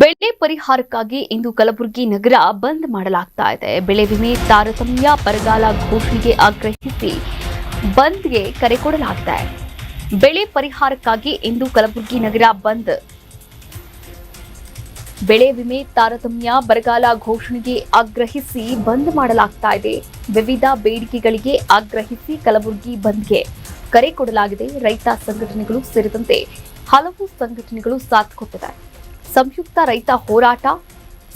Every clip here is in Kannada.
ಬೆಳೆ ಪರಿಹಾರಕ್ಕಾಗಿ ಇಂದು ಕಲಬುರಗಿ ನಗರ ಬಂದ್ ಮಾಡಲಾಗ್ತಾ ಇದೆ. ಬೆಳೆ ವಿಮೆ ತಾರತಮ್ಯ ಬರಗಾಲ ಘೋಷಣೆಗೆ ಆಗ್ರಹಿಸಿ ಬಂದ್ಗೆ ಕರೆ ಕೊಡಲಾಗ್ತಾ ಇದೆ. ಬೆಳೆ ಪರಿಹಾರಕ್ಕಾಗಿ ಇಂದು ಕಲಬುರಗಿ ನಗರ ಬಂದ್. ಬೆಳೆ ವಿಮೆ ತಾರತಮ್ಯ ಬರಗಾಲ ಘೋಷಣೆಗೆ ಆಗ್ರಹಿಸಿ ಬಂದ್ ಮಾಡಲಾಗ್ತಾ ಇದೆ. ವಿವಿಧ ಬೇಡಿಕೆಗಳಿಗೆ ಆಗ್ರಹಿಸಿ ಕಲಬುರಗಿ ಬಂದ್ಗೆ ಕರೆ ಕೊಡಲಾಗಿದೆ. ರೈತ ಸಂಘಟನೆಗಳು ಸೇರಿದಂತೆ ಹಲವು ಸಂಘಟನೆಗಳು ಸಾಥ್ ಕೊಟ್ಟಿದೆ. ಸಂಯುಕ್ತ ರೈತ ಹೋರಾಟ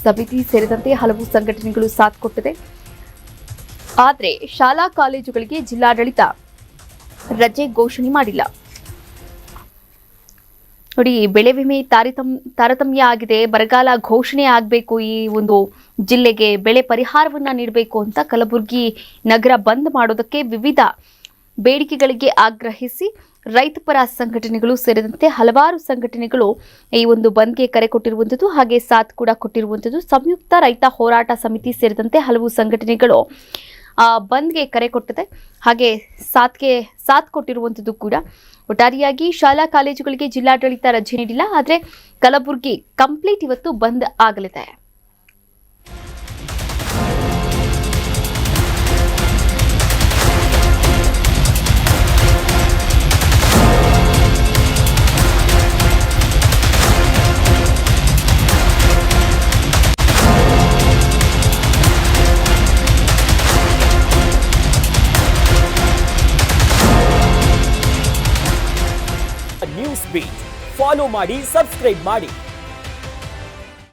ಸಮಿತಿ ಸೇರಿದಂತೆ ಹಲವು ಸಂಘಟನೆಗಳು ಸಾಥ್ ಕೊಟ್ಟಿದೆ. ಆದರೆ ಶಾಲಾ ಕಾಲೇಜುಗಳಿಗೆ ಜಿಲ್ಲಾಡಳಿತ ರಜೆ ಘೋಷಣೆ ಮಾಡಿಲ್ಲ. ನೋಡಿ, ಬೆಳೆ ವಿಮೆ ತಾರತಮ್ಯ ಆಗಿದೆ. ಬರಗಾಲ ಘೋಷಣೆ ಆಗಬೇಕು, ಈ ಒಂದು ಜಿಲ್ಲೆಗೆ ಬೆಳೆ ಪರಿಹಾರವನ್ನ ನೀಡಬೇಕು ಅಂತ ಕಲಬುರಗಿ ನಗರ ಬಂದ್ ಮಾಡೋದಕ್ಕೆ ವಿವಿಧ ಬೇಡಿಕೆಗಳಿಗೆ ಆಗ್ರಹಿಸಿ ರೈತಪರ ಸಂಘಟನೆಗಳು ಸೇರಿದಂತೆ ಹಲವಾರು ಸಂಘಟನೆಗಳು ಈ ಒಂದು ಬಂದ್ಗೆ ಕರೆ ಕೊಟ್ಟಿರುವಂಥದ್ದು, ಹಾಗೆ ಸಾಥ್ ಕೂಡ ಕೊಟ್ಟಿರುವಂಥದ್ದು. ಸಂಯುಕ್ತ ರೈತ ಹೋರಾಟ ಸಮಿತಿ ಸೇರಿದಂತೆ ಹಲವು ಸಂಘಟನೆಗಳು ಬಂದ್ಗೆ ಕರೆ ಕೊಟ್ಟಿದೆ, ಹಾಗೆ ಸಾಥ್ ಕೊಟ್ಟಿರುವಂಥದ್ದು ಕೂಡ. ಒಟ್ಟಾರೆಯಾಗಿ ಶಾಲಾ ಕಾಲೇಜುಗಳಿಗೆ ಜಿಲ್ಲಾಡಳಿತ ರಜೆ ನೀಡಿಲ್ಲ, ಆದರೆ ಕಲಬುರಗಿ ಕಂಪ್ಲೀಟ್ ಇವತ್ತು ಬಂದ್ ಆಗಲಿದೆ. ನ್ಯೂಸ್ ಬೀಟ್ ಫಾಲೋ ಮಾಡಿ, ಸಬ್ಸ್ಕ್ರೈಬ್ ಮಾಡಿ.